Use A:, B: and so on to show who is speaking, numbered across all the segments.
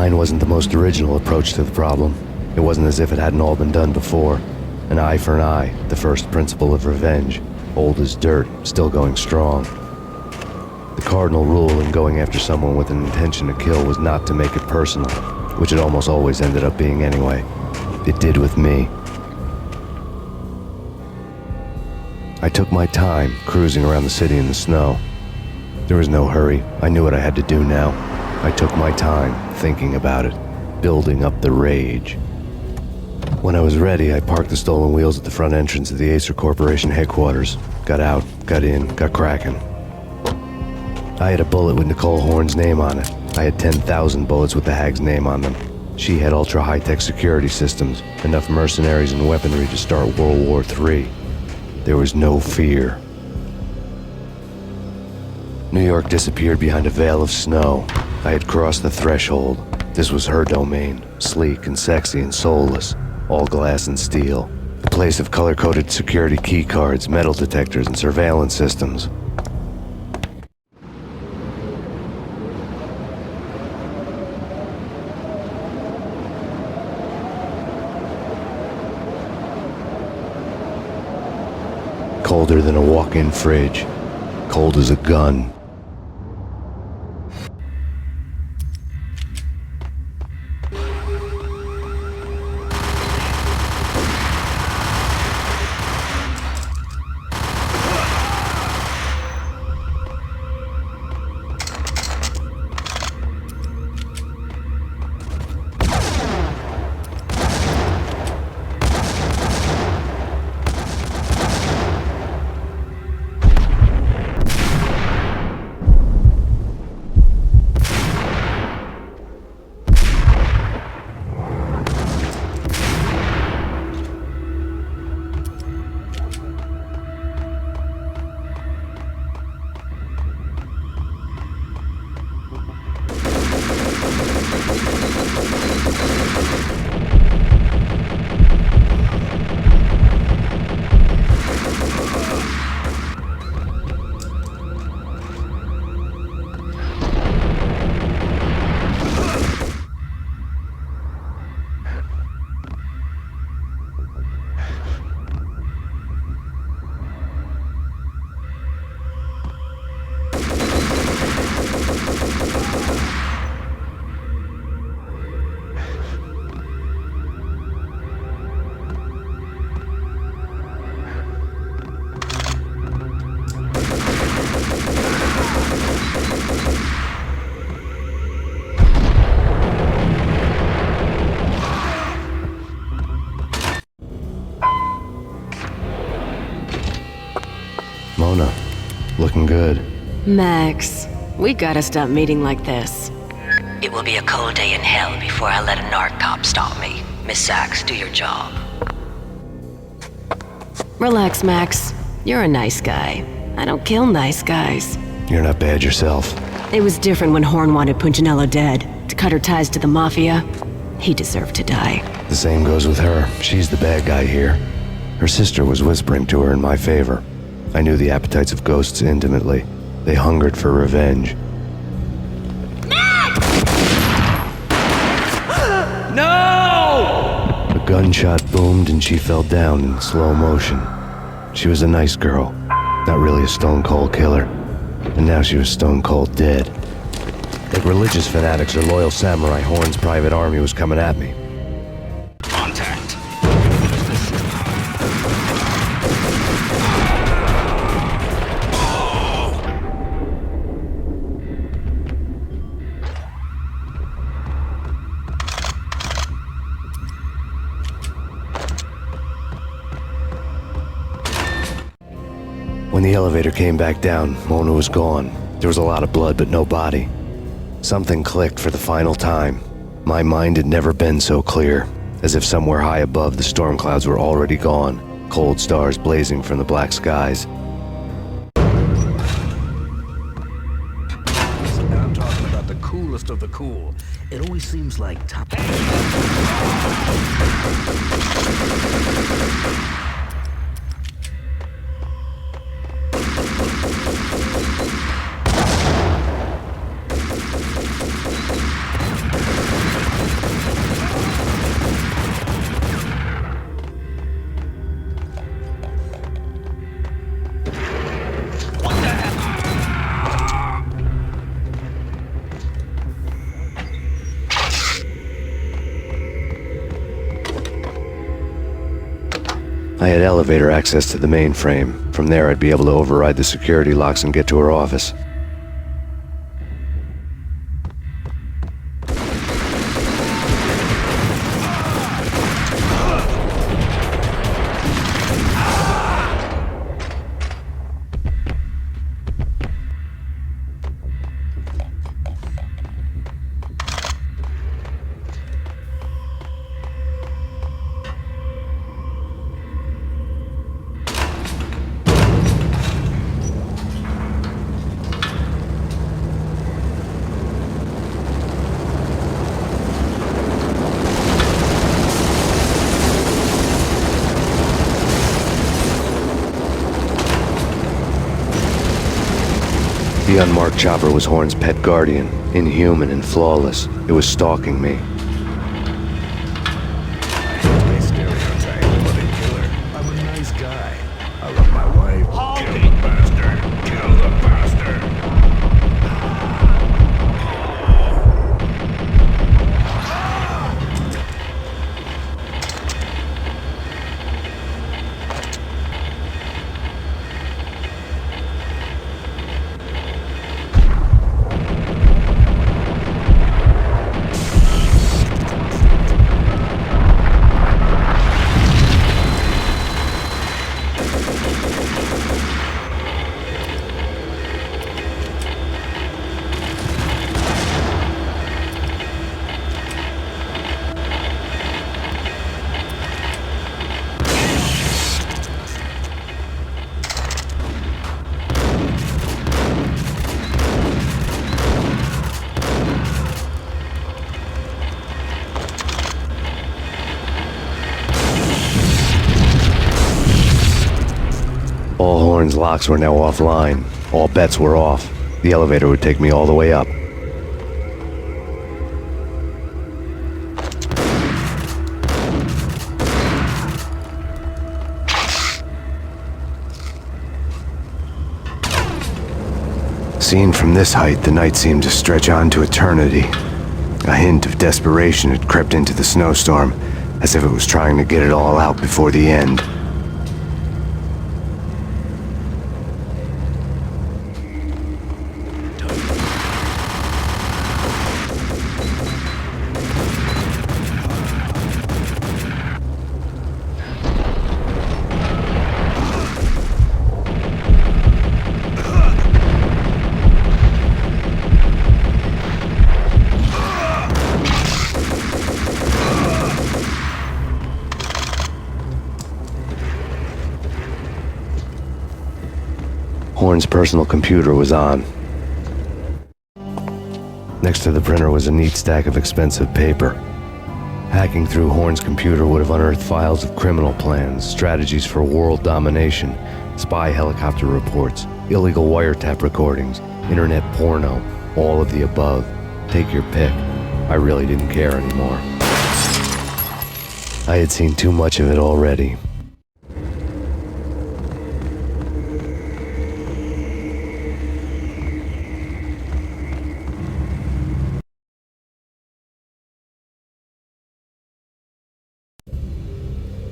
A: Mine wasn't the most original approach to the problem. It wasn't as if it hadn't all been done before. An eye for an eye, the first principle of revenge. Old as dirt, still going strong. The cardinal rule in going after someone with an intention to kill was not to make it personal, which it almost always ended up being anyway. It did with me. I took my time, cruising around the city in the snow. There was no hurry. I knew what I had to do now. I took my time, thinking about it, building up the rage. When I was ready, I parked the stolen wheels at the front entrance of the Acer Corporation headquarters. Got out, got in, got cracking. I had a bullet with Nicole Horn's name on it. I had 10,000 bullets with the hag's name on them. She had ultra-high-tech security systems, enough mercenaries and weaponry to start World War III. There was no fear. New York disappeared behind a veil of snow. I had crossed the threshold. This was her domain, sleek and sexy and soulless, all glass and steel. A place of color-coded security key cards, metal detectors, and surveillance systems. Colder than a walk-in fridge. Cold as a gun. Mona, looking good.
B: Max, we gotta stop meeting like this.
C: It will be a cold day in hell before I let a narc cop stop me. Miss Sachs, do your job.
B: Relax, Max. You're a nice guy. I don't kill nice guys.
A: You're not bad yourself.
B: It was different when Horn wanted Punchinello dead. To cut her ties to the Mafia. He deserved to die.
A: The same goes with her. She's the bad guy here. Her sister was whispering to her in my favor. I knew the appetites of ghosts intimately. They hungered for revenge.
D: No!
A: A gunshot boomed and she fell down in slow motion. She was a nice girl, not really a stone-cold killer. And now she was stone-cold dead. Like religious fanatics or loyal samurai, Horn's private army was coming at me.
D: Contact.
A: When the elevator came back down, Mona was gone. There was a lot of blood, but no body. Something clicked for the final time. My mind had never been so clear, as if somewhere high above the storm clouds were already gone, cold stars blazing from the black skies.
D: So now I'm talking about the coolest of the cool. It always seems like top.
A: I had elevator access to the mainframe. From there, I'd be able to override the security locks and get to her office. The unmarked chopper was Horn's pet guardian, inhuman and flawless. It was stalking me.
D: They stereotype the living killer. I'm a nice guy. I love my wife. Kill the bastard. Kill the bastard.
A: All Horn's locks were now offline. All bets were off. The elevator would take me all the way up. Seen from this height, the night seemed to stretch on to eternity. A hint of desperation had crept into the snowstorm, as if it was trying to get it all out before the end. Horn's personal computer was on. Next to the printer was a neat stack of expensive paper. Hacking through Horn's computer would have unearthed files of criminal plans, strategies for world domination, spy helicopter reports, illegal wiretap recordings, internet porno, all of the above. Take your pick. I really didn't care anymore. I had seen too much of it already.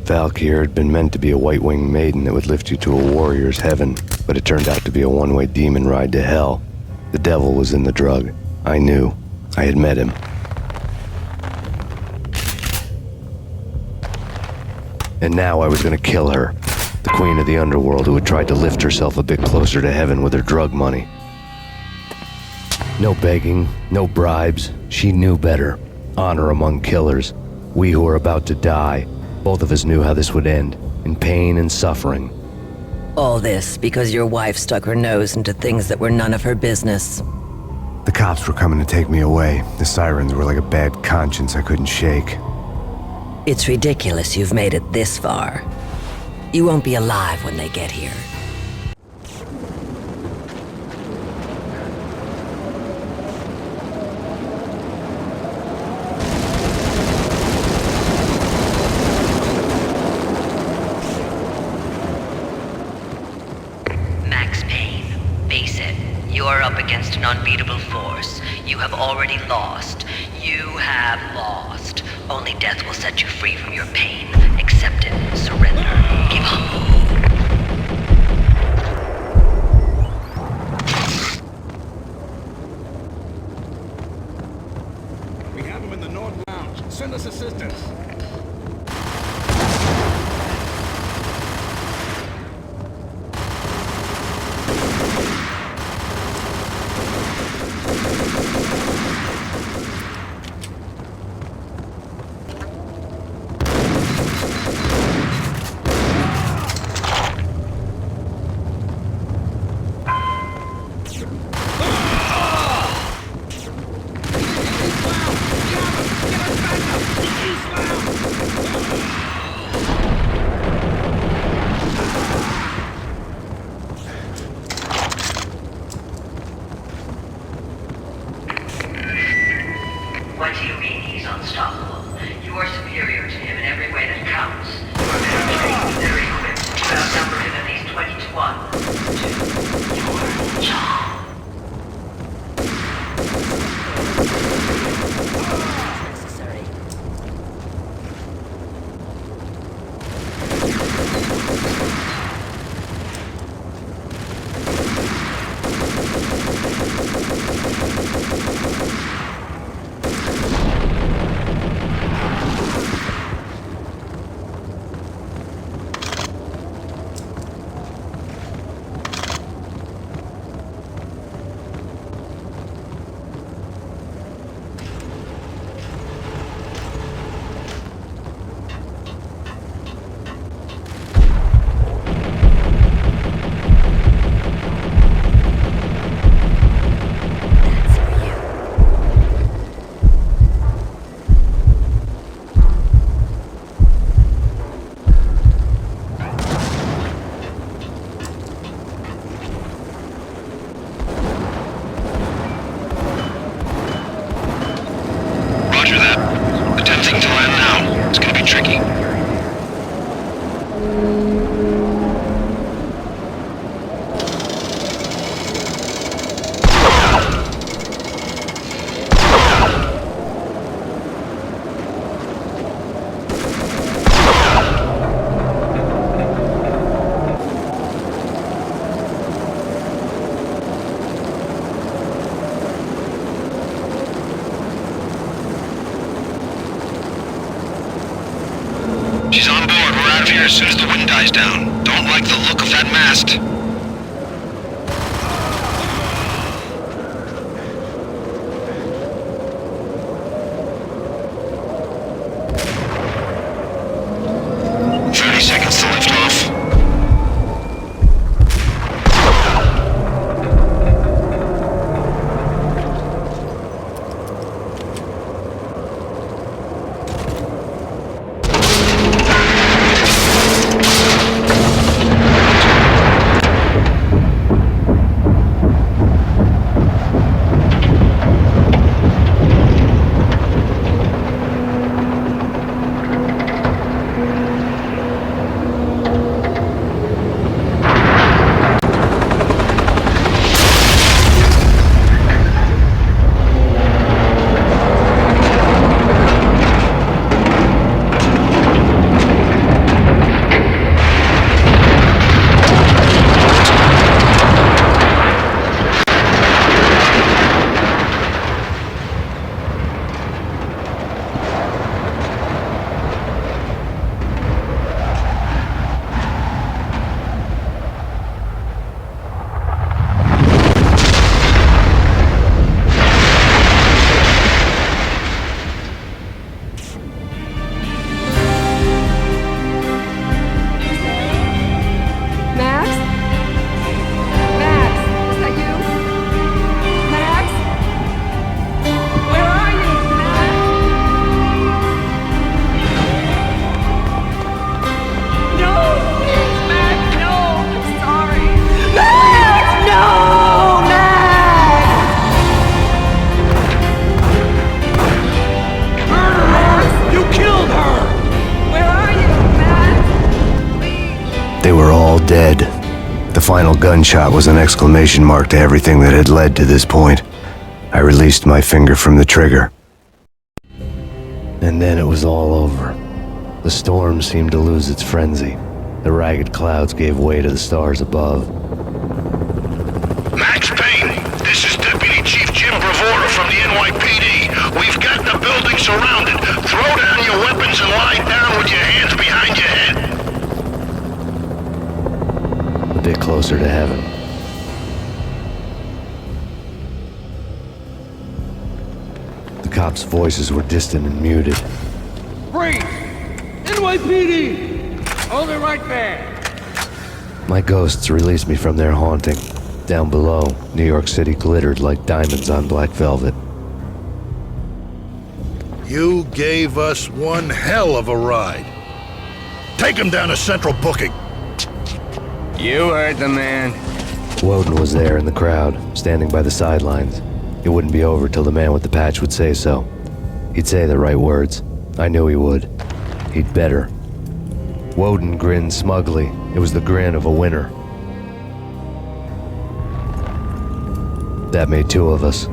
A: Valkyr had been meant to be a white-winged maiden that would lift you to a warrior's heaven, but it turned out to be a one-way demon ride to hell. The devil was in the drug. I knew. I had met him. And now I was gonna kill her, the queen of the underworld who had tried to lift herself a bit closer to heaven with her drug money. No begging, no bribes. She knew better. Honor among killers. We who were about to die. Both of us knew how this would end, in pain and suffering.
C: All this because your wife stuck her nose into things that were none of her business.
A: The cops were coming to take me away. The sirens were like a bad conscience I couldn't shake.
C: It's ridiculous you've made it this far. You won't be alive when they get here. Against an unbeatable force. You have already lost. You have lost. Only death will set you free from your pain. Accept it. Surrender. Give up.
D: We have him in the North Lounge. Send us assistance.
C: What do you mean he's unstoppable? You are superior to him in every way that counts. You are better trained, better equipped. You outnumber him at least 20 to 1. To your job.
E: She's on board. We're out of here as soon as the wind dies down. Don't like the look of that mast.
A: Dead. The final gunshot was an exclamation mark to everything that had led to this point. I released my finger from the trigger. And then it was all over. The storm seemed to lose its frenzy. The ragged clouds gave way to the stars above.
D: Max Payne, this is Deputy Chief Jim Bravura from the NYPD. We've got the building surrounded. Throw down your weapons and lie down with your hands behind your head.
A: A bit closer to heaven. The cops' voices were distant and muted.
F: Freeze! NYPD! Hold it right there!
A: My ghosts released me from their haunting. Down below, New York City glittered like diamonds on black velvet.
D: You gave us one hell of a ride. Take him down to Central Booking.
F: You heard the man.
A: Woden was there in the crowd, standing by the sidelines. It wouldn't be over till the man with the patch would say so. He'd say the right words. I knew he would. He'd better. Woden grinned smugly. It was the grin of a winner. That made two of us.